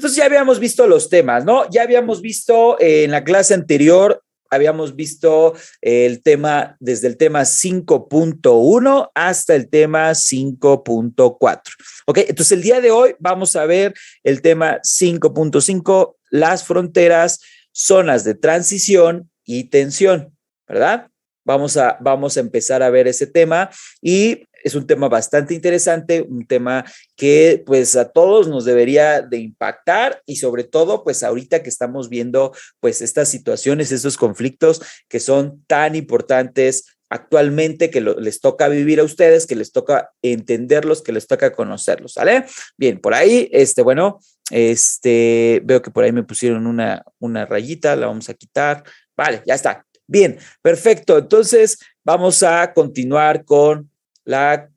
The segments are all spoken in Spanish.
Entonces ya habíamos visto los temas, ¿no? Ya habíamos visto en la clase anterior, habíamos visto el tema desde el tema 5.1 hasta el tema 5.4. Ok, entonces el día de hoy vamos a ver el tema 5.5, las fronteras, zonas de transición y tensión, ¿verdad? Vamos a empezar a ver ese tema y es un tema bastante interesante, un tema que pues a todos nos debería de impactar y sobre todo pues ahorita que estamos viendo pues estas situaciones, estos conflictos que son tan importantes actualmente que les toca vivir a ustedes, que les toca entenderlos, que les toca conocerlos, ¿sale? Bien, por ahí, bueno, veo que por ahí me pusieron una rayita, la vamos a quitar, vale, ya está. Bien, perfecto. Entonces, vamos a continuar con la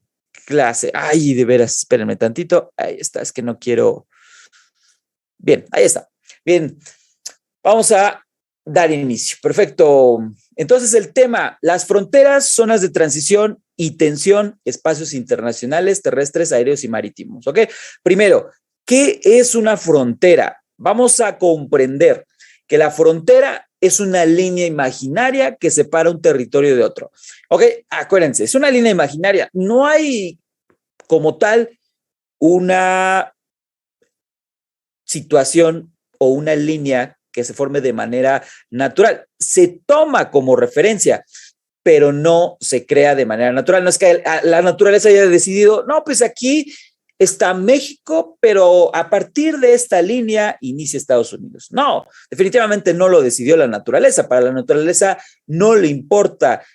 clase. Ay, de veras, espérenme tantito. Ahí está, es que no quiero. Bien, ahí está. Bien, vamos a dar inicio. Perfecto. Entonces, el tema, las fronteras, zonas de transición y tensión, espacios internacionales, terrestres, aéreos y marítimos. ¿Ok? Primero, ¿qué es una frontera? Vamos a comprender que la frontera es una línea imaginaria que separa un territorio de otro. Ok, acuérdense, es una línea imaginaria. No hay como tal una situación o una línea que se forme de manera natural. Se toma como referencia, pero no se crea de manera natural. No es que la naturaleza haya decidido, no, pues aquí está México, pero a partir de esta línea inicia Estados Unidos. No, definitivamente no lo decidió la naturaleza. Para la naturaleza no le importa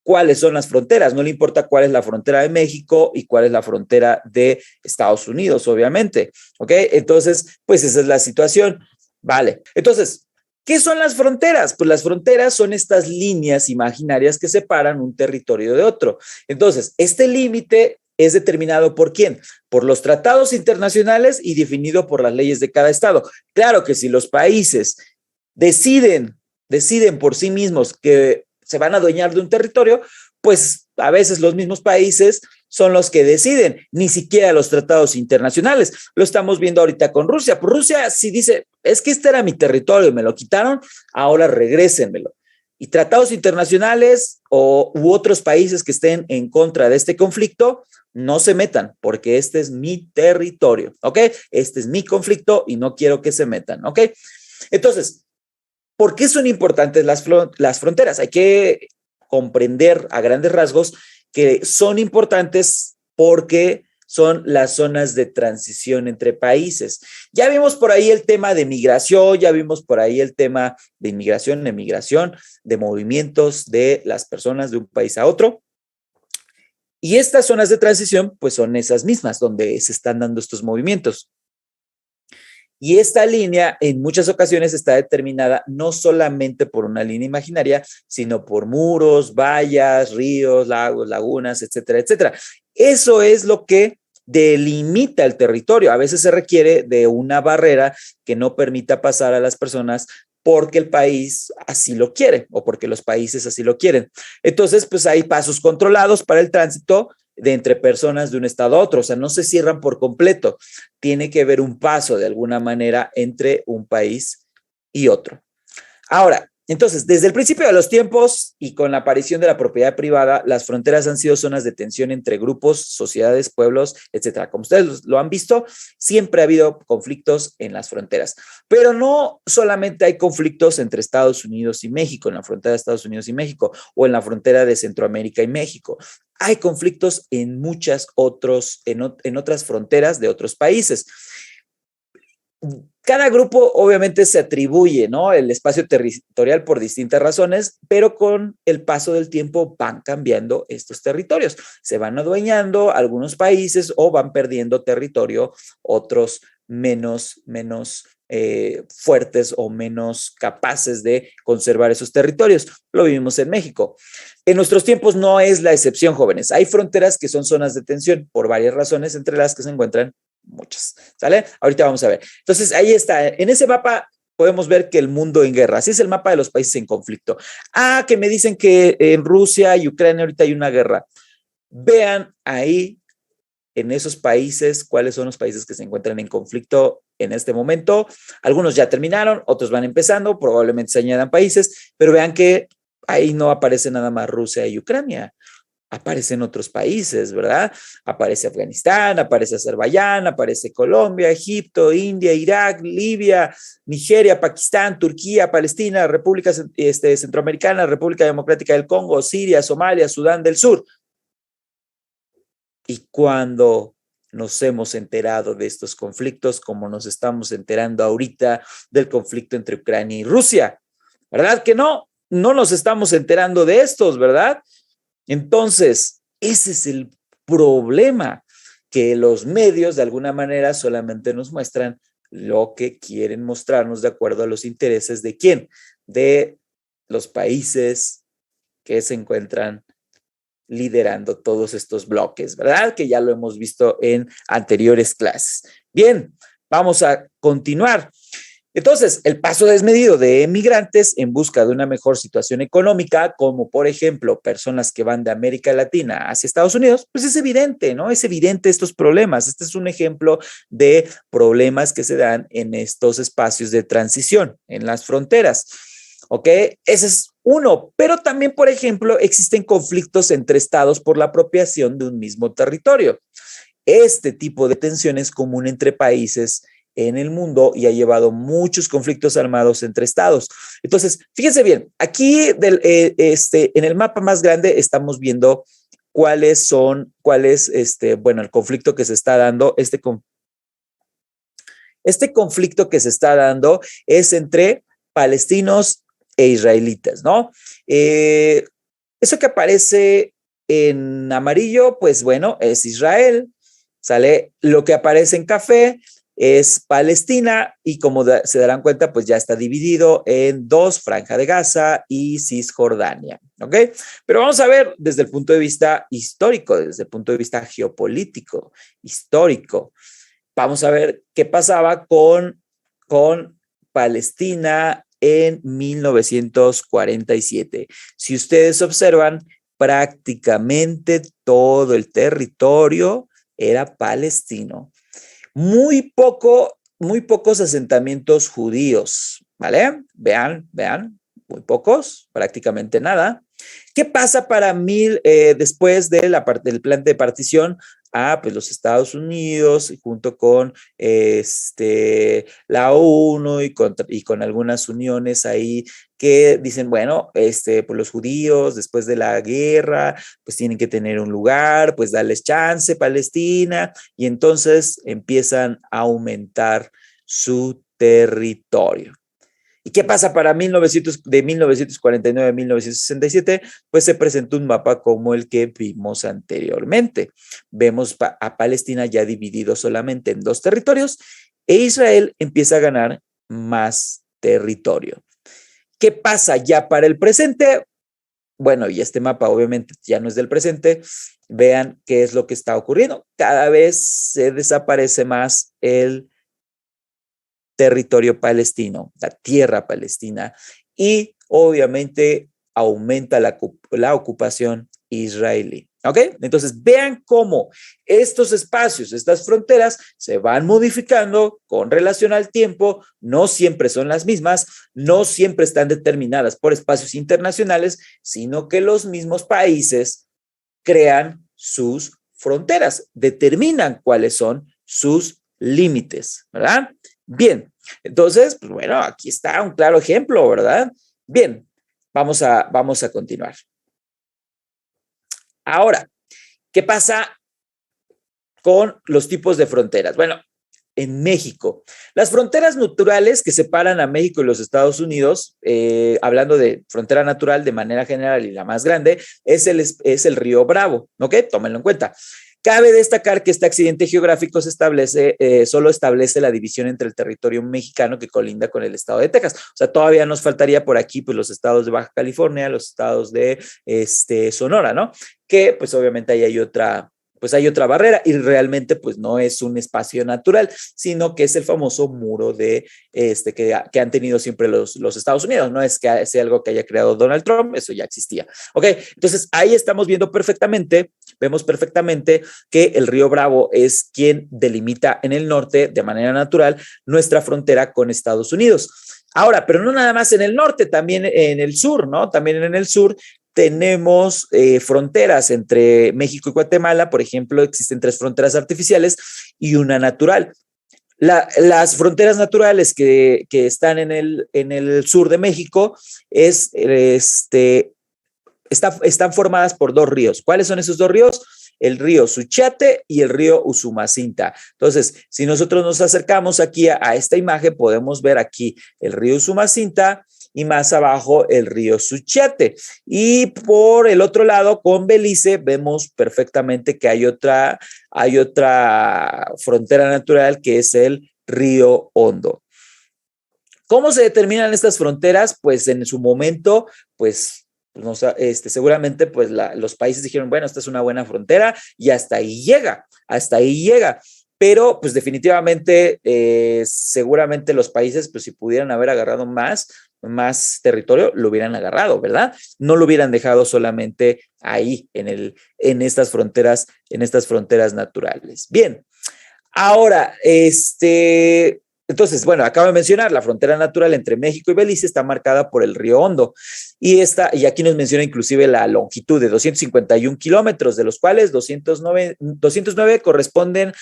cuáles son las fronteras, no le importa cuál es la frontera de México y cuál es la frontera de Estados Unidos, obviamente. ¿Ok? Entonces, pues esa es la situación. Vale. Entonces, ¿qué son las fronteras? Pues las fronteras son estas líneas imaginarias que separan un territorio de otro. Entonces, este límite es determinado por quién? Por los tratados internacionales y definido por las leyes de cada estado. Claro que si los países deciden por sí mismos que se van a adueñar de un territorio, pues a veces los mismos países son los que deciden, ni siquiera los tratados internacionales. Lo estamos viendo ahorita con Rusia. Pues Rusia sí dice, es que este era mi territorio, me lo quitaron, ahora regrésenmelo. Y tratados internacionales u otros países que estén en contra de este conflicto, no se metan, porque este es mi territorio, ¿ok? Este es mi conflicto y no quiero que se metan, ¿ok? Entonces, ¿por qué son importantes las fronteras? Hay que comprender a grandes rasgos que son importantes porque son las zonas de transición entre países. Ya vimos por ahí el tema de migración, ya vimos por ahí el tema de inmigración, emigración, de movimientos de las personas de un país a otro. Y estas zonas de transición, pues son esas mismas donde se están dando estos movimientos. Y esta línea en muchas ocasiones está determinada no solamente por una línea imaginaria, sino por muros, vallas, ríos, lagos, lagunas, etcétera, etcétera. Eso es lo que delimita el territorio. A veces se requiere de una barrera que no permita pasar a las personas porque el país así lo quiere o porque los países así lo quieren. Entonces, pues hay pasos controlados para el tránsito de entre personas de un estado a otro, o sea, no se cierran por completo, tiene que haber un paso de alguna manera entre un país y otro. Ahora, entonces, desde el principio de los tiempos y con la aparición de la propiedad privada, las fronteras han sido zonas de tensión entre grupos, sociedades, pueblos, etcétera. Como ustedes lo han visto, siempre ha habido conflictos en las fronteras. Pero no solamente hay conflictos entre Estados Unidos y México, en la frontera de Estados Unidos y México, o en la frontera de Centroamérica y México. Hay conflictos en muchas en otras fronteras de otros países. Cada grupo obviamente se atribuye, ¿no?, el espacio territorial por distintas razones, pero con el paso del tiempo van cambiando estos territorios. Se van adueñando algunos países o van perdiendo territorio otros menos fuertes o menos capaces de conservar esos territorios. Lo vivimos en México. En nuestros tiempos no es la excepción, jóvenes. Hay fronteras que son zonas de tensión por varias razones, entre las que se encuentran muchas, ¿sale? Ahorita vamos a ver. Entonces, ahí está. En ese mapa podemos ver que el mundo en guerra. Así es el mapa de los países en conflicto. Ah, que me dicen que en Rusia y Ucrania ahorita hay una guerra. Vean ahí en esos países cuáles son los países que se encuentran en conflicto en este momento. Algunos ya terminaron, otros van empezando, probablemente se añadan países, pero vean que ahí no aparece nada más Rusia y Ucrania. Aparecen otros países, ¿verdad? Aparece Afganistán, aparece Azerbaiyán, aparece Colombia, Egipto, India, Irak, Libia, Nigeria, Pakistán, Turquía, Palestina, República Centroamericana, República Democrática del Congo, Siria, Somalia, Sudán del Sur. Y cuando nos hemos enterado de estos conflictos, como nos estamos enterando ahorita del conflicto entre Ucrania y Rusia, ¿verdad que no? No nos estamos enterando de estos, ¿verdad? Entonces, ese es el problema, que los medios de alguna manera solamente nos muestran lo que quieren mostrarnos de acuerdo a los intereses de quién, de los países que se encuentran liderando todos estos bloques, ¿verdad? Que ya lo hemos visto en anteriores clases. Bien, vamos a continuar. Entonces, el paso desmedido de emigrantes en busca de una mejor situación económica, como por ejemplo personas que van de América Latina hacia Estados Unidos, pues es evidente, ¿no? Es evidente estos problemas. Este es un ejemplo de problemas que se dan en estos espacios de transición, en las fronteras. ¿Ok? Ese es uno, pero también, por ejemplo, existen conflictos entre estados por la apropiación de un mismo territorio. Este tipo de tensión es común entre países en el mundo y ha llevado muchos conflictos armados entre estados. Entonces, fíjense bien, aquí en el mapa más grande estamos viendo cuál es el conflicto que se está dando. Este conflicto que se está dando es entre palestinos e israelitas, ¿no? Eso que aparece en amarillo, pues bueno, es Israel. Sale lo que aparece en café, es Palestina, y como se darán cuenta, pues ya está dividido en dos, Franja de Gaza y Cisjordania, ¿ok? Pero vamos a ver desde el punto de vista histórico, desde el punto de vista geopolítico, histórico. Vamos a ver qué pasaba con Palestina en 1947. Si ustedes observan, prácticamente todo el territorio era palestino. Muy pocos asentamientos judíos, ¿vale? Vean, muy pocos, prácticamente nada. ¿Qué pasa después del plan de partición? Pues los Estados Unidos, junto con la ONU y con algunas uniones ahí que dicen, bueno, pues los judíos después de la guerra, pues tienen que tener un lugar, pues darles chance, Palestina, y entonces empiezan a aumentar su territorio. ¿Y qué pasa para de 1949 a 1967? Pues se presentó un mapa como el que vimos anteriormente. Vemos a Palestina ya dividido solamente en dos territorios e Israel empieza a ganar más territorio. ¿Qué pasa ya para el presente? Bueno, y este mapa obviamente ya no es del presente. Vean qué es lo que está ocurriendo. Cada vez se desaparece más el territorio palestino, la tierra palestina, y obviamente aumenta la ocupación israelí. ¿Ok? Entonces vean cómo estos espacios, estas fronteras se van modificando con relación al tiempo, no siempre son las mismas, no siempre están determinadas por espacios internacionales, sino que los mismos países crean sus fronteras, determinan cuáles son sus límites, ¿verdad? Bien, entonces, pues bueno, aquí está un claro ejemplo, ¿verdad? Bien, vamos a continuar. Ahora, ¿qué pasa con los tipos de fronteras? Bueno, en México, las fronteras naturales que separan a México y los Estados Unidos, hablando de frontera natural de manera general y la más grande, es el río Bravo, ¿ok? Tómenlo en cuenta. Cabe destacar que este accidente geográfico solo establece la división entre el territorio mexicano que colinda con el estado de Texas. O sea, todavía nos faltaría por aquí pues, los estados de Baja California, los estados de Sonora, ¿no? Que pues obviamente ahí hay pues hay otra barrera y realmente pues no es un espacio natural, sino que es el famoso muro que han tenido siempre los Estados Unidos. No es que sea algo que haya creado Donald Trump, eso ya existía. Ok, entonces ahí estamos viendo perfectamente, vemos perfectamente que el río Bravo es quien delimita en el norte de manera natural nuestra frontera con Estados Unidos. Ahora, pero no nada más en el norte, también en el sur, ¿no? También en el sur tenemos fronteras entre México y Guatemala. Por ejemplo, existen 3 fronteras artificiales y una natural. Las fronteras naturales que están en el sur de México están formadas por 2 ríos. ¿Cuáles son esos 2 ríos? El río Suchiate y el río Usumacinta. Entonces, si nosotros nos acercamos aquí a esta imagen, podemos ver aquí el río Usumacinta y más abajo el río Suchiate. Y por el otro lado, con Belice, vemos perfectamente que hay otra frontera natural que es el río Hondo. ¿Cómo se determinan estas fronteras? Pues en su momento, pues seguramente pues los países dijeron, bueno, esta es una buena frontera y hasta ahí llega. Pero pues definitivamente, seguramente los países, pues si pudieran haber agarrado más territorio, lo hubieran agarrado, ¿verdad? No lo hubieran dejado solamente ahí en estas fronteras naturales. Bien, ahora, entonces, bueno, acabo de mencionar, la frontera natural entre México y Belice está marcada por el río Hondo. Y aquí nos menciona inclusive la longitud de 251 kilómetros, de los cuales 209 corresponden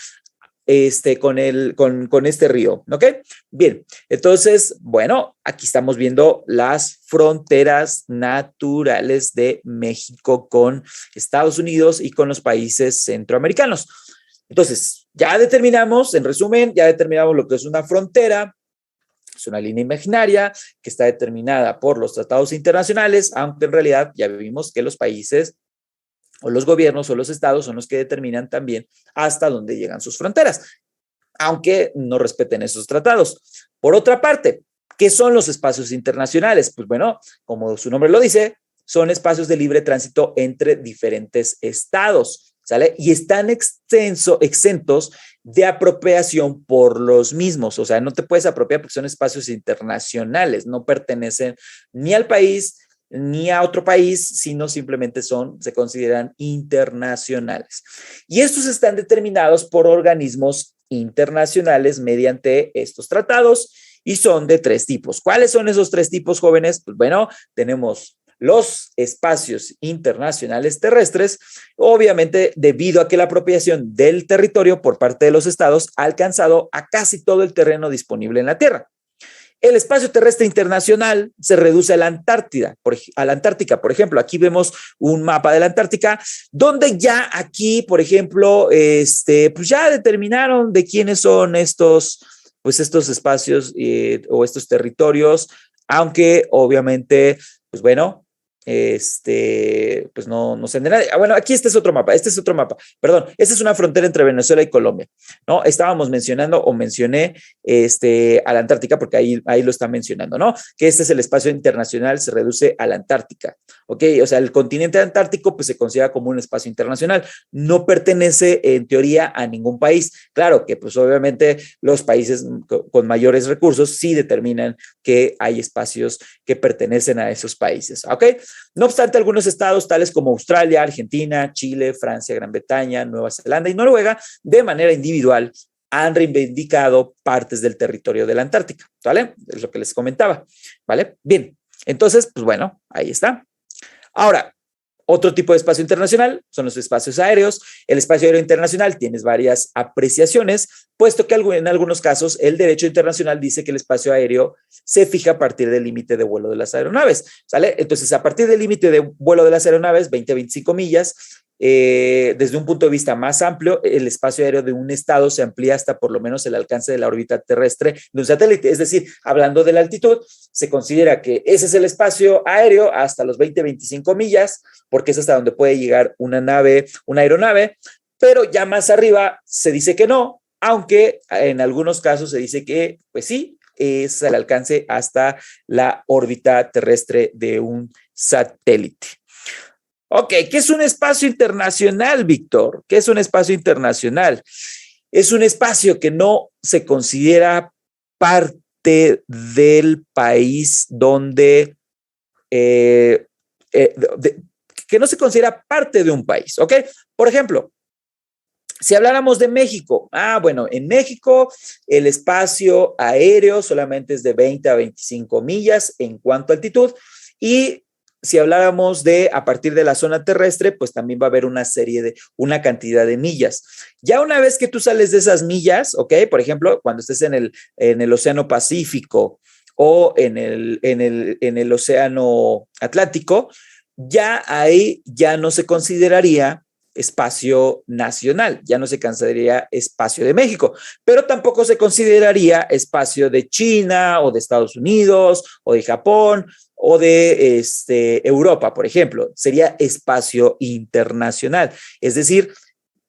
con este río, ¿ok? Bien, entonces, bueno, aquí estamos viendo las fronteras naturales de México con Estados Unidos y con los países centroamericanos. Entonces, en resumen, ya determinamos lo que es una frontera. Es una línea imaginaria que está determinada por los tratados internacionales, aunque en realidad ya vimos que los países o los gobiernos o los estados son los que determinan también hasta dónde llegan sus fronteras, aunque no respeten esos tratados. Por otra parte, ¿qué son los espacios internacionales? Pues bueno, como su nombre lo dice, son espacios de libre tránsito entre diferentes estados, ¿sale? Y están exentos de apropiación por los mismos. O sea, no te puedes apropiar porque son espacios internacionales, no pertenecen ni al país ni a otro país, sino simplemente se consideran internacionales. Y estos están determinados por organismos internacionales mediante estos tratados y son de 3 tipos. ¿Cuáles son esos 3 tipos, jóvenes? Pues bueno, tenemos los espacios internacionales terrestres, obviamente debido a que la apropiación del territorio por parte de los estados ha alcanzado a casi todo el terreno disponible en la Tierra. El espacio terrestre internacional se reduce a la Antártida, por ejemplo. Aquí vemos un mapa de la Antártica, donde ya aquí, por ejemplo, pues ya determinaron de quiénes son estos espacios o estos territorios, aunque obviamente, pues bueno, pues no sé de nadie. Bueno, aquí este es otro mapa, perdón, esta es una frontera entre Venezuela y Colombia, ¿no? Estábamos mencioné a la Antártica porque ahí lo está mencionando, ¿no? Que este es el espacio internacional, se reduce a la Antártica, ¿ok? O sea, el continente antártico pues se considera como un espacio internacional, no pertenece en teoría a ningún país. Claro que pues obviamente los países con mayores recursos sí determinan que hay espacios que pertenecen a esos países, ¿ok? No obstante, algunos estados tales como Australia, Argentina, Chile, Francia, Gran Bretaña, Nueva Zelanda y Noruega, de manera individual, han reivindicado partes del territorio de la Antártica, ¿vale? Es lo que les comentaba, ¿vale? Bien, entonces, pues bueno, ahí está. Ahora, otro tipo de espacio internacional son los espacios aéreos. El espacio aéreo internacional tiene varias apreciaciones, puesto que en algunos casos el derecho internacional dice que el espacio aéreo se fija a partir del límite de vuelo de las aeronaves, ¿sale? Entonces, a partir del límite de vuelo de las aeronaves, 20-25 millas, desde un punto de vista más amplio, el espacio aéreo de un estado se amplía hasta por lo menos el alcance de la órbita terrestre de un satélite. Es decir, hablando de la altitud, se considera que ese es el espacio aéreo hasta los 20-25 millas, porque es hasta donde puede llegar una aeronave, pero ya más arriba se dice que no, aunque en algunos casos se dice que, pues sí, es el alcance hasta la órbita terrestre de un satélite. Ok, ¿qué es un espacio internacional, Víctor? ¿Qué es un espacio internacional? Es un espacio que no se considera parte del país donde, eh, que no se considera parte de un país, ¿ok? Por ejemplo, si habláramos de México, bueno, en México el espacio aéreo solamente es de 20 a 25 millas en cuanto a altitud y si habláramos de a partir de la zona terrestre, pues también va a haber una cantidad de millas. Ya una vez que tú sales de esas millas, ¿ok? Por ejemplo, cuando estés en el Océano Pacífico o en el Océano Atlántico, ya ahí ya no se consideraría espacio nacional, ya no se consideraría espacio de México, pero tampoco se consideraría espacio de China o de Estados Unidos o de Japón o de Europa, por ejemplo, sería espacio internacional, es decir,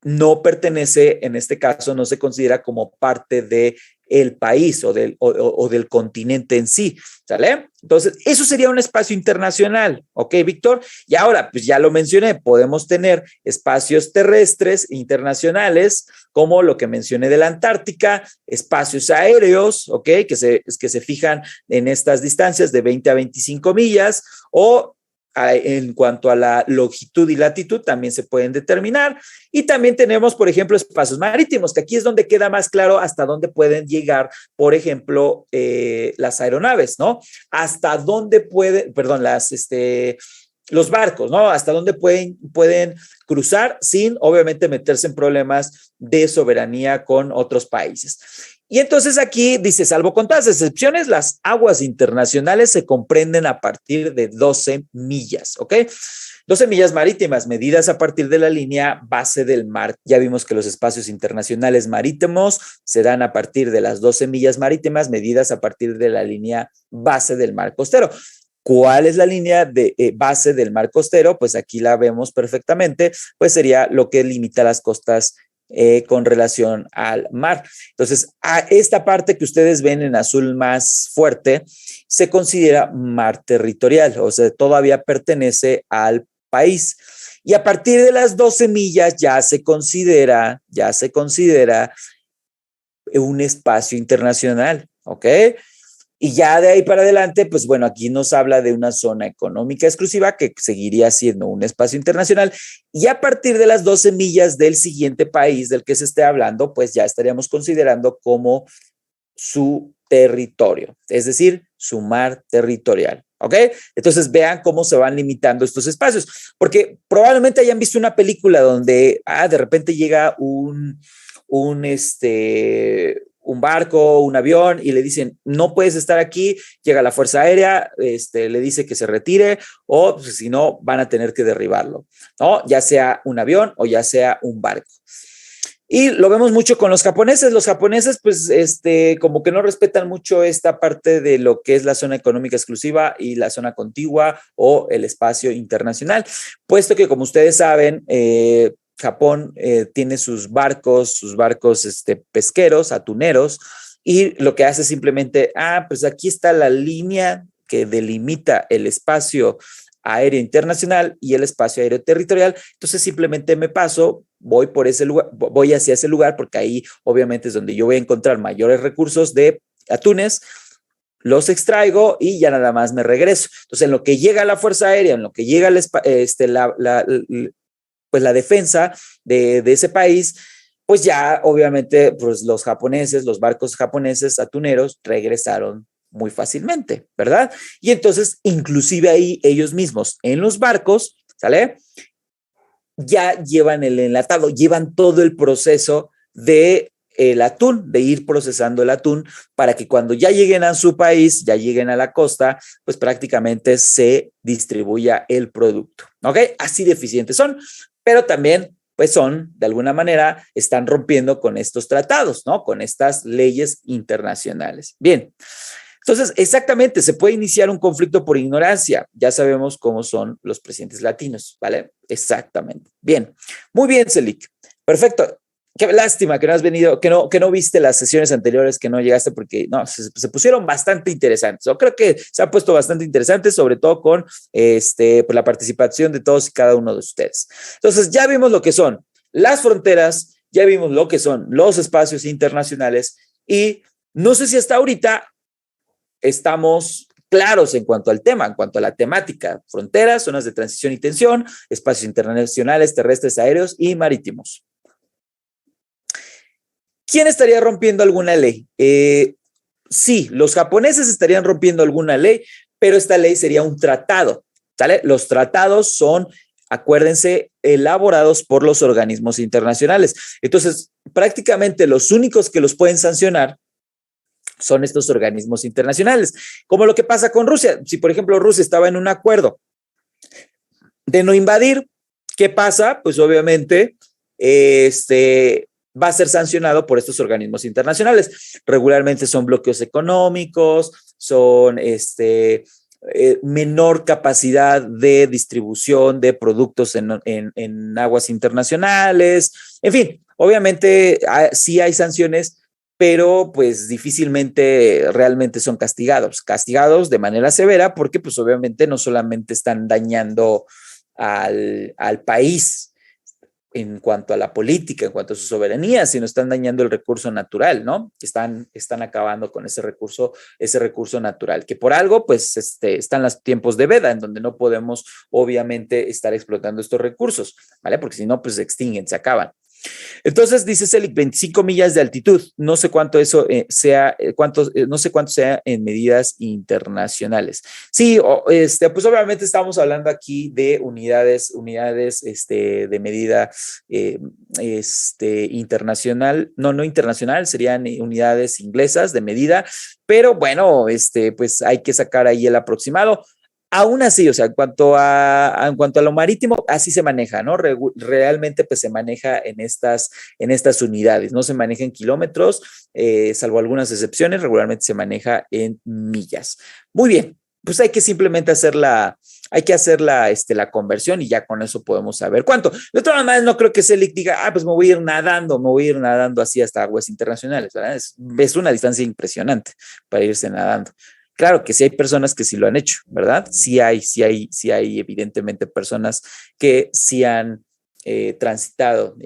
no pertenece, en este caso, no se considera como parte de el país o del continente en sí, ¿sale? Entonces, eso sería un espacio internacional, ¿ok, Víctor? Y ahora, pues ya lo mencioné, podemos tener espacios terrestres internacionales, como lo que mencioné de la Antártica, espacios aéreos, ¿ok? Que se fijan en estas distancias de 20 a 25 millas, o en cuanto a la longitud y latitud también se pueden determinar. Y también tenemos, por ejemplo, espacios marítimos, que aquí es donde queda más claro hasta dónde pueden llegar, por ejemplo, las aeronaves, ¿no? Hasta dónde pueden, perdón, los barcos, ¿no? Hasta dónde pueden cruzar sin, obviamente, meterse en problemas de soberanía con otros países. Y entonces aquí dice, salvo contadas excepciones, las aguas internacionales se comprenden a partir de 12 millas, ¿ok? 12 millas marítimas medidas a partir de la línea base del mar. Ya vimos que los espacios internacionales marítimos se dan a partir de las 12 millas marítimas medidas a partir de la línea base del mar costero. ¿Cuál es la línea de base del mar costero? Pues aquí la vemos perfectamente, pues sería lo que limita las costas con relación al mar. Entonces, a esta parte que ustedes ven en azul más fuerte se considera mar territorial, o sea, todavía pertenece al país. Y a partir de las 12 millas ya se considera un espacio internacional, ¿ok? Y ya de ahí para adelante, pues bueno, aquí nos habla de una zona económica exclusiva que seguiría siendo un espacio internacional. Y a partir de las 12 millas del siguiente país del que se esté hablando, pues ya estaríamos considerando como su territorio, es decir, su mar territorial. ¿Ok? Entonces vean cómo se van limitando estos espacios, porque probablemente hayan visto una película donde de repente llega un, un barco, un avión y le dicen, no puedes estar aquí, llega la Fuerza Aérea, le dice que se retire o pues, si no van a tener que derribarlo, ¿no? Ya sea un avión o ya sea un barco. Y lo vemos mucho con los japoneses. Los japoneses, pues, como que no respetan mucho esta parte de lo que es la zona económica exclusiva y la zona contigua o el espacio internacional, puesto que, como ustedes saben, Japón tiene sus barcos pesqueros, atuneros, y lo que hace simplemente, pues aquí está la línea que delimita el espacio aéreo internacional y el espacio aéreo territorial, entonces simplemente me paso, voy por ese lugar, voy hacia ese lugar porque ahí obviamente es donde yo voy a encontrar mayores recursos de atunes, los extraigo y ya nada más me regreso. Entonces, en lo que llega la Fuerza Aérea, en lo que llega pues la defensa de ese país, pues ya obviamente pues los japoneses, los barcos japoneses atuneros regresaron muy fácilmente, ¿verdad? Y entonces, inclusive ahí ellos mismos en los barcos, ¿sale? Ya llevan el enlatado, llevan todo el proceso de el atún, de ir procesando el atún para que cuando ya lleguen a su país, ya lleguen a la costa, pues prácticamente se distribuya el producto, ¿ok? Así de eficientes son, pero también pues son, de alguna manera, están rompiendo con estos tratados, ¿no? Con estas leyes internacionales. Bien. Entonces, exactamente, se puede iniciar un conflicto por ignorancia. Ya sabemos cómo son los presidentes latinos, ¿vale? Exactamente. Bien. Muy bien, Celik. Perfecto. Qué lástima que no has venido, que no viste las sesiones anteriores, que no llegaste porque no, se pusieron bastante interesantes. Yo creo que se ha puesto bastante interesantes, sobre todo con pues la participación de todos y cada uno de ustedes. Entonces, ya vimos lo que son las fronteras, ya vimos lo que son los espacios internacionales y no sé si hasta ahorita estamos claros en cuanto al tema, en cuanto a la temática: fronteras, zonas de transición y tensión, espacios internacionales, terrestres, aéreos y marítimos. ¿Quién estaría rompiendo alguna ley? Sí, los japoneses estarían rompiendo alguna ley, pero esta ley sería un tratado, ¿sale? Los tratados son, acuérdense, elaborados por los organismos internacionales. Entonces, prácticamente los únicos que los pueden sancionar son estos organismos internacionales, como lo que pasa con Rusia. Si, por ejemplo, Rusia estaba en un acuerdo de no invadir, ¿qué pasa? Pues obviamente, va a ser sancionado por estos organismos internacionales. Regularmente son bloqueos económicos, son menor capacidad de distribución de productos en aguas internacionales. En fin, obviamente sí hay sanciones, pero pues difícilmente realmente son castigados de manera severa, porque pues obviamente no solamente están dañando al país en cuanto a la política, en cuanto a su soberanía, sino están dañando el recurso natural, ¿no? Están acabando con ese recurso natural, que por algo, pues, están los tiempos de veda, en donde no podemos, obviamente, estar explotando estos recursos, ¿vale? Porque si no, pues se extinguen, se acaban. Entonces, dice Celic, 25 millas de altitud. No sé cuánto eso sea, no sé cuánto sea en medidas internacionales. Sí, pues obviamente estamos hablando aquí de unidades de medida internacional, no internacional, serían unidades inglesas de medida, pero bueno, pues hay que sacar ahí el aproximado. Aún así, o sea, en cuanto a lo marítimo, así se maneja, ¿no? Realmente, pues se maneja en estas unidades, no se maneja en kilómetros, salvo algunas excepciones, regularmente se maneja en millas. Muy bien, pues hay que simplemente hacer la conversión y ya con eso podemos saber cuánto. De todas maneras, no creo que Celic diga, pues me voy a ir nadando así hasta aguas internacionales, ¿verdad? Es una distancia impresionante para irse nadando. Claro que sí hay personas que sí lo han hecho, ¿verdad? Sí hay evidentemente personas que sí han transitado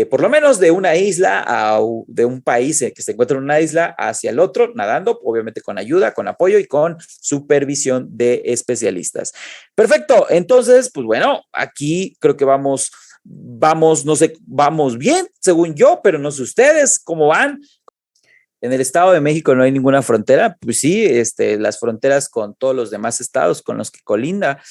por lo menos de una isla de un país que se encuentra en una isla hacia el otro, nadando, obviamente con ayuda, con apoyo y con supervisión de especialistas. Perfecto, entonces, pues bueno, aquí creo que vamos, no sé, vamos bien, según yo, pero no sé ustedes cómo van. En el Estado de México no hay ninguna frontera, pues sí, las fronteras con todos los demás estados con los que colinda,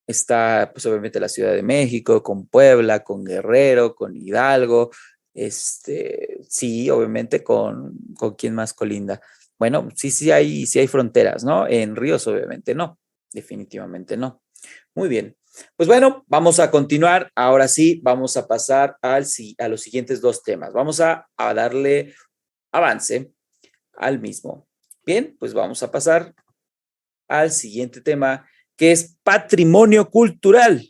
está pues obviamente la Ciudad de México, con Puebla, con Guerrero, con Hidalgo, sí, obviamente con quién más colinda. Bueno, sí hay fronteras, ¿no? En ríos obviamente no, definitivamente no. Muy bien. Pues bueno, vamos a continuar. Ahora sí, vamos a pasar a los siguientes dos temas. Vamos a darle avance al mismo. Bien, pues vamos a pasar al siguiente tema, que es patrimonio cultural.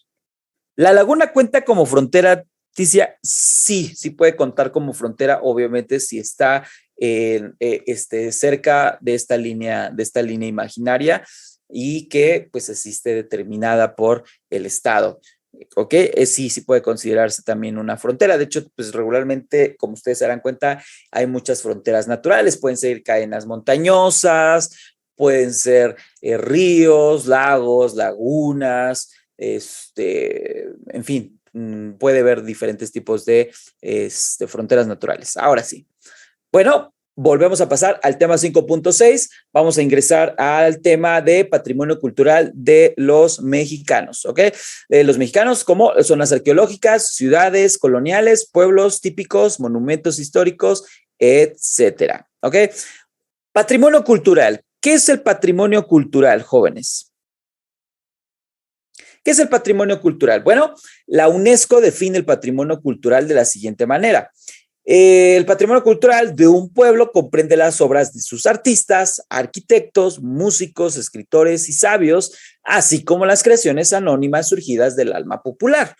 ¿La laguna cuenta como frontera, Ticia? Sí puede contar como frontera, obviamente, si está cerca de esta línea imaginaria y que pues existe determinada por el Estado. ¿Ok? Sí puede considerarse también una frontera. De hecho, pues regularmente, como ustedes se darán cuenta, hay muchas fronteras naturales. Pueden ser cadenas montañosas, pueden ser ríos, lagos, lagunas, en fin, puede haber diferentes tipos de fronteras naturales. Ahora sí. Bueno, volvemos a pasar al tema 5.6. Vamos a ingresar al tema de patrimonio cultural de los mexicanos, ¿ok? Los mexicanos como zonas arqueológicas, ciudades coloniales, pueblos típicos, monumentos históricos, etcétera, ¿ok? Patrimonio cultural. ¿Qué es el patrimonio cultural, jóvenes? ¿Qué es el patrimonio cultural? Bueno, la UNESCO define el patrimonio cultural de la siguiente manera. El patrimonio cultural de un pueblo comprende las obras de sus artistas, arquitectos, músicos, escritores y sabios, así como las creaciones anónimas surgidas del alma popular.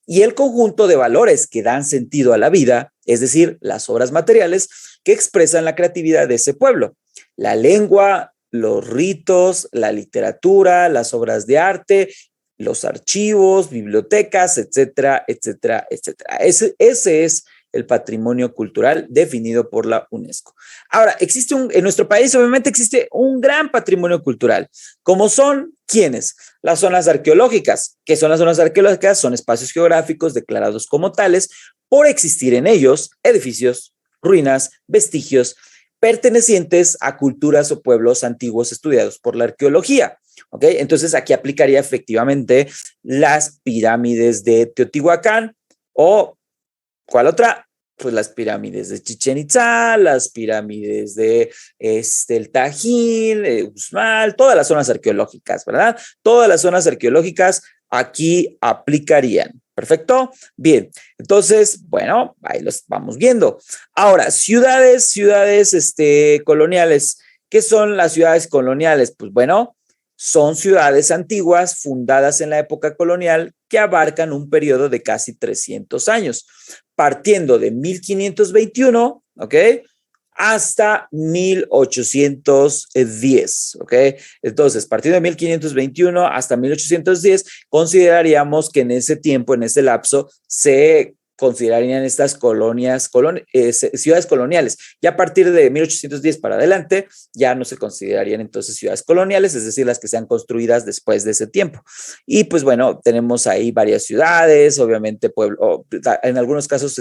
y el conjunto de valores que dan sentido a la vida, es decir, las obras materiales que expresan la creatividad de ese pueblo. La lengua, los ritos, la literatura, las obras de arte, los archivos, bibliotecas, etcétera, etcétera, etcétera. Ese es el patrimonio cultural definido por la UNESCO. Ahora, en nuestro país obviamente existe un gran patrimonio cultural, como son, ¿quiénes? Las zonas arqueológicas. ¿Qué son las zonas arqueológicas? Son espacios geográficos declarados como tales por existir en ellos edificios, ruinas, vestigios, pertenecientes a culturas o pueblos antiguos estudiados por la arqueología. ¿Ok? Entonces aquí aplicaría efectivamente las pirámides de Teotihuacán o ¿cuál otra? Pues las pirámides de Chichén Itzá, las pirámides de el Tajín, Uxmal, todas las zonas arqueológicas, ¿verdad? Todas las zonas arqueológicas aquí aplicarían. ¿Perfecto? Bien, entonces, bueno, ahí los vamos viendo. Ahora, ciudades coloniales. ¿Qué son las ciudades coloniales? Pues bueno, son ciudades antiguas fundadas en la época colonial que abarcan un periodo de casi 300 años, partiendo de 1521, ¿ok? Hasta 1810, ¿ok? Entonces, partiendo de 1521 hasta 1810, consideraríamos que en ese tiempo, en ese lapso, se considerarían estas ciudades coloniales. Ya a partir de 1810 para adelante, ya no se considerarían entonces ciudades coloniales, es decir, las que sean construidas después de ese tiempo. Y pues bueno, tenemos ahí varias ciudades, obviamente en algunos casos,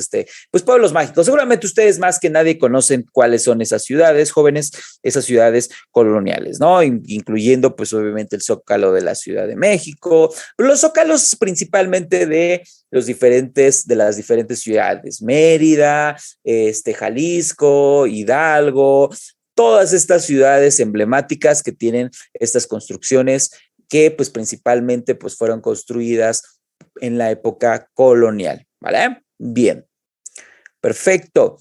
pues pueblos mágicos. Seguramente ustedes más que nadie conocen cuáles son esas ciudades, jóvenes, esas ciudades coloniales, ¿no? Incluyendo pues obviamente el Zócalo de la Ciudad de México, los zócalos principalmente de las diferentes ciudades, Mérida, Jalisco, Hidalgo, todas estas ciudades emblemáticas que tienen estas construcciones que pues principalmente pues fueron construidas en la época colonial, ¿vale? Bien, perfecto.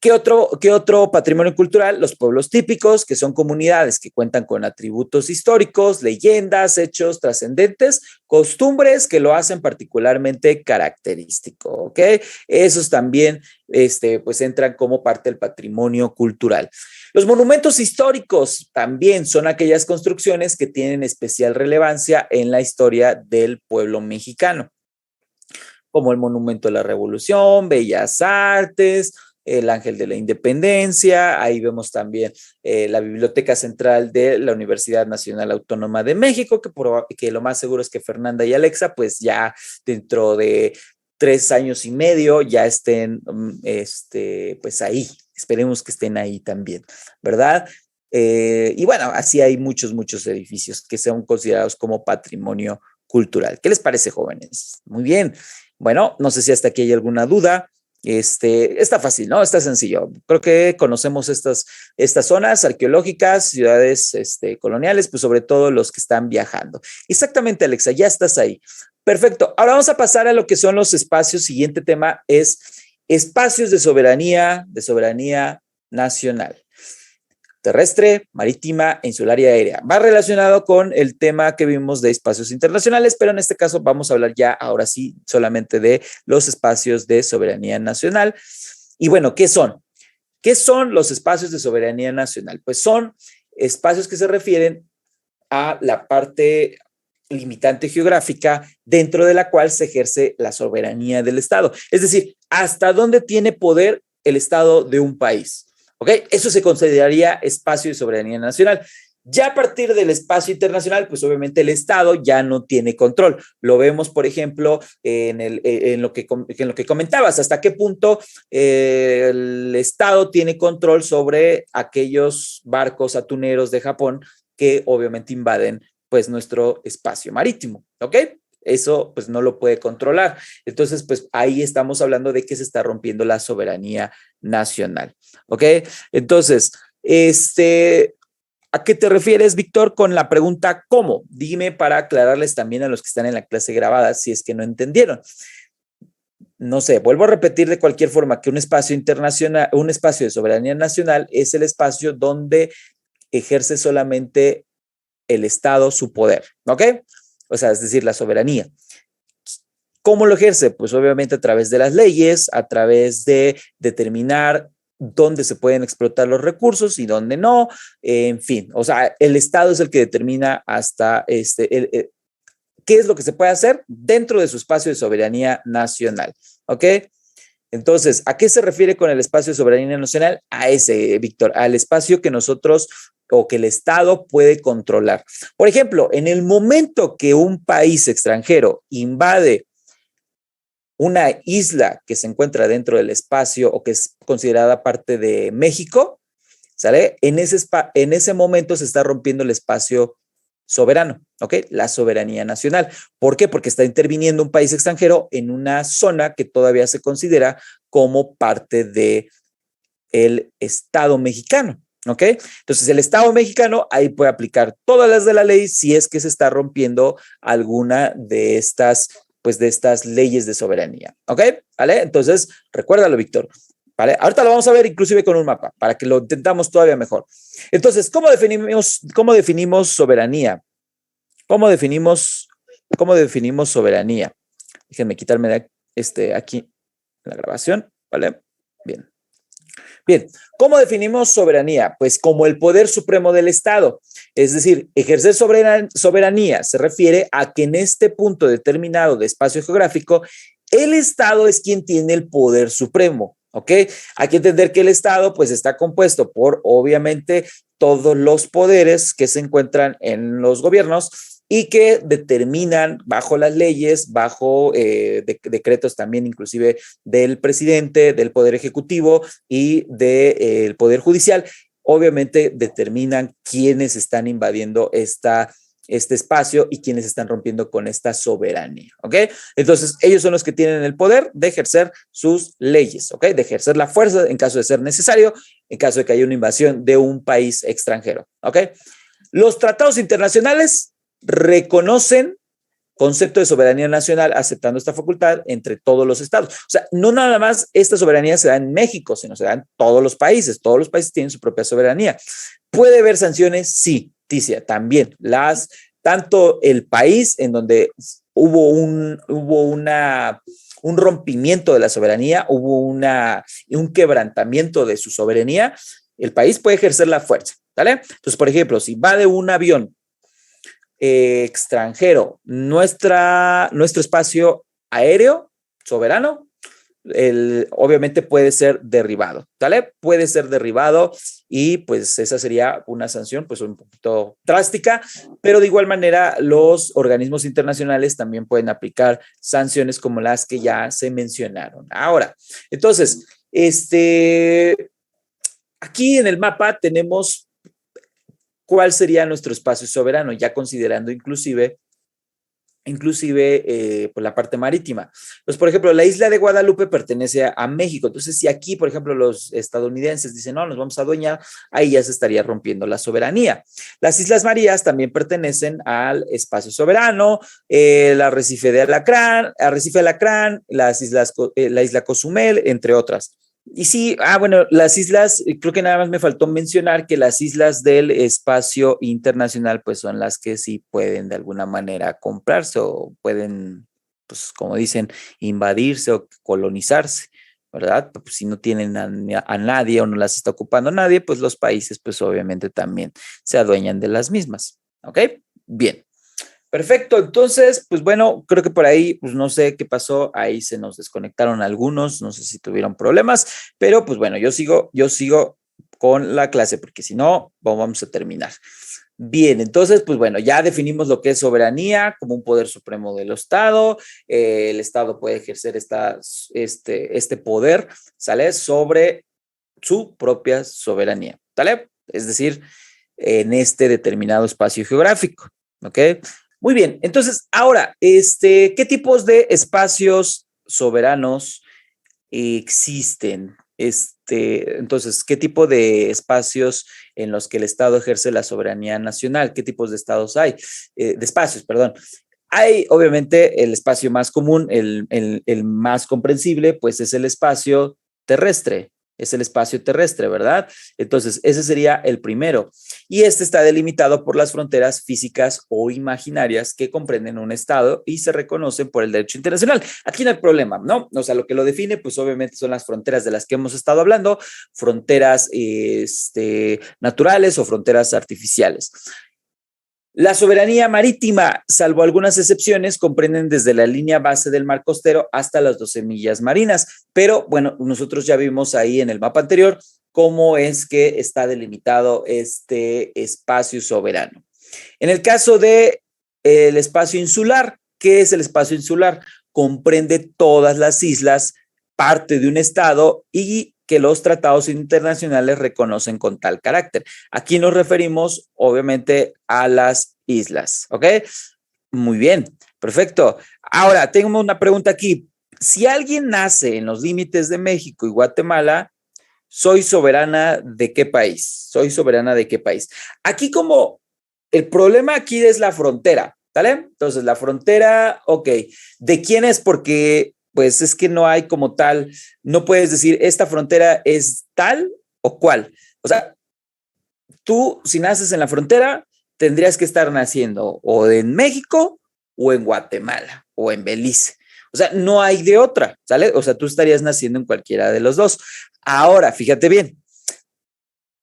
¿Qué otro patrimonio cultural? Los pueblos típicos, que son comunidades que cuentan con atributos históricos, leyendas, hechos trascendentes, costumbres que lo hacen particularmente característico, ¿ok? Esos también, pues entran como parte del patrimonio cultural. Los monumentos históricos también son aquellas construcciones que tienen especial relevancia en la historia del pueblo mexicano, como el Monumento de la Revolución, Bellas Artes, el Ángel de la Independencia, ahí vemos también la Biblioteca Central de la Universidad Nacional Autónoma de México, que lo más seguro es que Fernanda y Alexa, pues ya dentro de 3 años y medio ya estén, pues ahí, esperemos que estén ahí también, ¿verdad? Y bueno, así hay muchos edificios que son considerados como patrimonio cultural. ¿Qué les parece, jóvenes? Muy bien. Bueno, no sé si hasta aquí hay alguna duda. Está fácil, ¿no? Está sencillo. Creo que conocemos estas zonas arqueológicas, ciudades coloniales, pues sobre todo los que están viajando. Exactamente, Alexa, ya estás ahí. Perfecto. Ahora vamos a pasar a lo que son los espacios. Siguiente tema es espacios de soberanía nacional. Terrestre, marítima e insular y aérea. Va relacionado con el tema que vimos de espacios internacionales, pero en este caso vamos a hablar ya ahora sí solamente de los espacios de soberanía nacional. Y bueno, ¿qué son? ¿Qué son los espacios de soberanía nacional? Pues son espacios que se refieren a la parte limitante geográfica dentro de la cual se ejerce la soberanía del Estado. Es decir, hasta dónde tiene poder el Estado de un país. ¿Ok? Eso se consideraría espacio de soberanía nacional. Ya a partir del espacio internacional, pues obviamente el Estado ya no tiene control. Lo vemos, por ejemplo, en lo que comentabas, hasta qué punto el Estado tiene control sobre aquellos barcos atuneros de Japón que obviamente invaden pues nuestro espacio marítimo, ¿ok? Eso pues no lo puede controlar. Entonces, pues ahí estamos hablando de que se está rompiendo la soberanía nacional, ¿ok? Entonces, ¿a qué te refieres, Víctor, con la pregunta ¿cómo? Dime para aclararles también a los que están en la clase grabada si es que no entendieron. No sé, vuelvo a repetir de cualquier forma que un espacio internacional, un espacio de soberanía nacional es el espacio donde ejerce solamente el Estado su poder, ¿ok? O sea, es decir, la soberanía. ¿Cómo lo ejerce? Pues obviamente a través de las leyes, a través de determinar dónde se pueden explotar los recursos y dónde no, en fin, o sea, el Estado es el que determina hasta qué es lo que se puede hacer dentro de su espacio de soberanía nacional, ¿ok? Entonces, ¿a qué se refiere con el espacio de soberanía nacional? A ese, Víctor, al espacio que nosotros o que el Estado puede controlar. Por ejemplo, en el momento que un país extranjero invade una isla que se encuentra dentro del espacio o que es considerada parte de México, ¿sale? En ese momento se está rompiendo el espacio soberano, ¿ok? La soberanía nacional. ¿Por qué? Porque está interviniendo un país extranjero en una zona que todavía se considera como parte de el Estado mexicano, ¿ok? Entonces, el Estado mexicano ahí puede aplicar todas las de la ley si es que se está rompiendo alguna de estas, pues, de estas leyes de soberanía, ¿ok? ¿Vale? Entonces, recuérdalo, Víctor. ¿Vale? Ahorita lo vamos a ver inclusive con un mapa para que lo intentamos todavía mejor. Entonces, cómo definimos soberanía? ¿Cómo definimos soberanía? Déjenme quitarme aquí la grabación, ¿vale? Bien. Bien, ¿cómo definimos soberanía? Pues como el poder supremo del Estado. Es decir, ejercer soberanía se refiere a que en este punto determinado de espacio geográfico, el Estado es quien tiene el poder supremo. ¿Ok? Hay que entender que el Estado pues está compuesto por obviamente todos los poderes que se encuentran en los gobiernos y que determinan bajo las leyes, bajo decretos también inclusive del presidente, del Poder Ejecutivo y del Poder Judicial, obviamente determinan quiénes están invadiendo este espacio y quienes están rompiendo con esta soberanía, ¿ok? Entonces, ellos son los que tienen el poder de ejercer sus leyes, ¿ok? De ejercer la fuerza en caso de ser necesario, en caso de que haya una invasión de un país extranjero, ¿ok? Los tratados internacionales reconocen concepto de soberanía nacional aceptando esta facultad entre todos los estados. O sea, no nada más esta soberanía se da en México, sino se da en todos los países. Todos los países tienen su propia soberanía. ¿Puede haber sanciones? Sí, Ticia, también. Tanto el país en donde hubo un rompimiento de la soberanía, hubo un quebrantamiento de su soberanía, el país puede ejercer la fuerza, ¿vale? Entonces, por ejemplo, si va de un avión extranjero, nuestro espacio aéreo soberano, obviamente puede ser derribado, ¿vale? Puede ser derribado y pues esa sería una sanción pues un poquito drástica, pero de igual manera los organismos internacionales también pueden aplicar sanciones como las que ya se mencionaron. Ahora, entonces, aquí en el mapa tenemos cuál sería nuestro espacio soberano, ya considerando inclusive por la parte marítima. Pues, por ejemplo, la isla de Guadalupe pertenece a México. Entonces, si aquí, por ejemplo, los estadounidenses dicen, no, nos vamos a adueñar, ahí ya se estaría rompiendo la soberanía. Las Islas Marías también pertenecen al espacio soberano, el arrecife de Alacrán, la isla Cozumel, entre otras. Y sí, bueno, las islas, creo que nada más me faltó mencionar que las islas del espacio internacional, pues son las que sí pueden de alguna manera comprarse o pueden, pues como dicen, invadirse o colonizarse, ¿verdad? Pues si no tienen a nadie o no las está ocupando nadie, pues los países, pues obviamente también se adueñan de las mismas, ¿ok? Bien. Perfecto, entonces, pues bueno, creo que por ahí, pues no sé qué pasó, ahí se nos desconectaron algunos, no sé si tuvieron problemas, pero pues bueno, yo sigo con la clase, porque si no, vamos a terminar. Bien, entonces, pues bueno, ya definimos lo que es soberanía como un poder supremo del Estado. El Estado puede ejercer este poder, ¿sale? Sobre su propia soberanía, ¿sale? Es decir, en este determinado espacio geográfico, ¿ok? Muy bien, entonces, ahora, ¿qué tipos de espacios soberanos existen? Entonces, ¿qué tipo de espacios en los que el Estado ejerce la soberanía nacional? ¿Qué tipos de estados hay? De espacios, perdón. Hay, obviamente, el espacio más común, el más comprensible, pues es el espacio terrestre, es el espacio terrestre, ¿verdad? Entonces, ese sería el primero. Y este está delimitado por las fronteras físicas o imaginarias que comprenden un estado y se reconocen por el derecho internacional. Aquí no hay problema, ¿no? O sea, lo que lo define, pues obviamente son las fronteras de las que hemos estado hablando, fronteras naturales o fronteras artificiales. La soberanía marítima, salvo algunas excepciones, comprenden desde la línea base del mar costero hasta las 12 millas marinas. Pero bueno, nosotros ya vimos ahí en el mapa anterior cómo es que está delimitado este espacio soberano. En el caso de el espacio insular, ¿qué es el espacio insular? Comprende todas las islas, parte de un estado y que los tratados internacionales reconocen con tal carácter. Aquí nos referimos, obviamente, a las islas, ¿ok? Muy bien, perfecto. Ahora, tengo una pregunta aquí. Si alguien nace en los límites de México y Guatemala, ¿soy soberana de qué país? ¿Soy soberana de qué país? Aquí como el problema aquí es la frontera, ¿vale? Entonces, la frontera, ok, ¿de quién es? Porque pues es que no hay como tal, no puedes decir esta frontera es tal o cual. O sea, tú si naces en la frontera, tendrías que estar naciendo o en México o en Guatemala o en Belice. O sea, no hay de otra, ¿sale? O sea, tú estarías naciendo en cualquiera de los dos. Ahora, fíjate bien,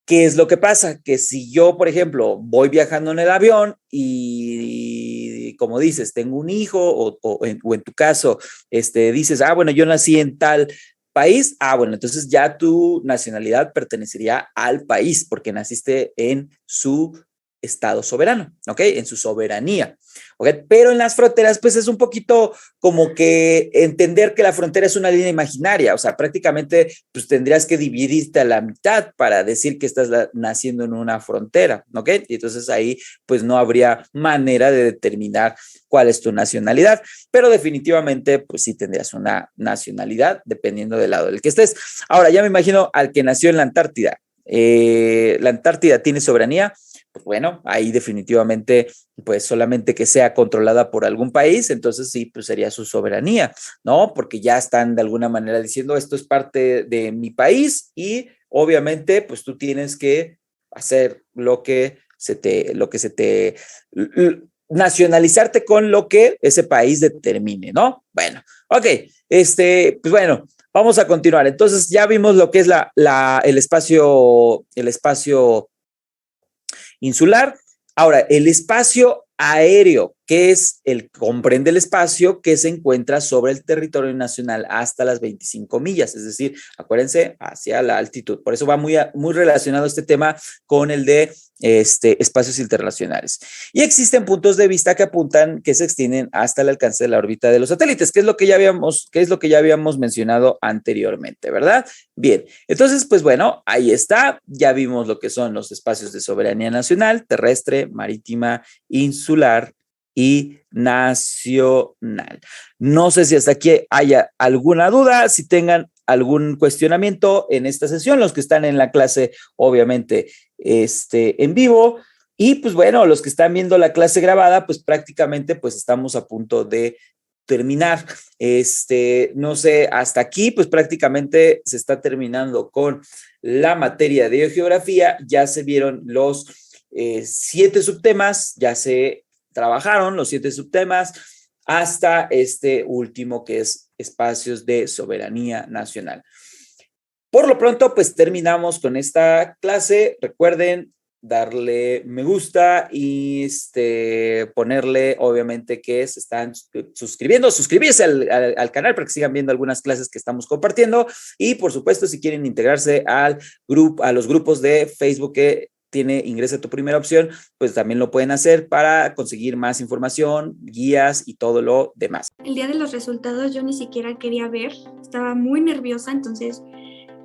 ¿qué es lo que pasa? Que si yo, por ejemplo, voy viajando en el avión y como dices, tengo un hijo o en tu caso, dices, bueno, yo nací en tal país, bueno, entonces ya tu nacionalidad pertenecería al país porque naciste en su estado soberano, ¿ok? En su soberanía, ¿ok? Pero en las fronteras, pues es un poquito como que entender que la frontera es una línea imaginaria, o sea, prácticamente pues tendrías que dividirte a la mitad para decir que estás naciendo en una frontera, ¿ok? Y entonces ahí pues no habría manera de determinar cuál es tu nacionalidad, pero definitivamente pues sí tendrías una nacionalidad dependiendo del lado del que estés. Ahora, ya me imagino al que nació en la Antártida. ¿La Antártida tiene soberanía? Pues bueno, ahí definitivamente, pues solamente que sea controlada por algún país, entonces sí, pues sería su soberanía, ¿no? Porque ya están de alguna manera diciendo esto es parte de mi país y obviamente, pues tú tienes que hacer lo que se te, nacionalizarte con lo que ese país determine, ¿no? Bueno, ok, pues bueno, vamos a continuar. Entonces ya vimos lo que es el espacio insular. Ahora, el espacio aéreo, que es comprende el espacio que se encuentra sobre el territorio nacional hasta las 25 millas, es decir, acuérdense, hacia la altitud. Por eso va muy relacionado este tema con el de espacios internacionales. Y existen puntos de vista que apuntan que se extienden hasta el alcance de la órbita de los satélites, que es lo que ya habíamos mencionado anteriormente, ¿verdad? Bien, entonces, pues bueno, ahí está. Ya vimos lo que son los espacios de soberanía nacional, terrestre, marítima, insular y nacional. No sé si hasta aquí haya alguna duda, si tengan algún cuestionamiento en esta sesión, los que están en la clase, obviamente, en vivo. Y pues bueno, los que están viendo la clase grabada, pues prácticamente pues estamos a punto de terminar. No sé, hasta aquí, pues prácticamente se está terminando con la materia de geografía. Ya se vieron los 7 subtemas, ya se trabajaron los 7 subtemas hasta este último que es espacios de soberanía nacional. Por lo pronto, pues terminamos con esta clase. Recuerden darle me gusta y ponerle, obviamente, que se están suscribirse al canal para que sigan viendo algunas clases que estamos compartiendo. Y, por supuesto, si quieren integrarse a los grupos de Facebook que tiene Ingresa tu Primera Opción, pues también lo pueden hacer para conseguir más información, guías y todo lo demás. El día de los resultados yo ni siquiera quería ver, estaba muy nerviosa, entonces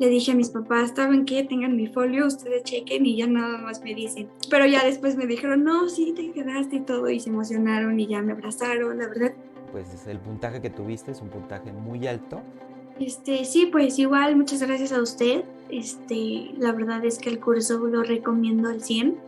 le dije a mis papás, ¿saben qué? Tengan mi folio, ustedes chequen y ya nada más me dicen. Pero ya después me dijeron, no, sí, te quedaste y todo, y se emocionaron y ya me abrazaron, la verdad. Pues el puntaje que tuviste es un puntaje muy alto. Sí, pues igual, muchas gracias a usted. La verdad es que el curso lo recomiendo al 100.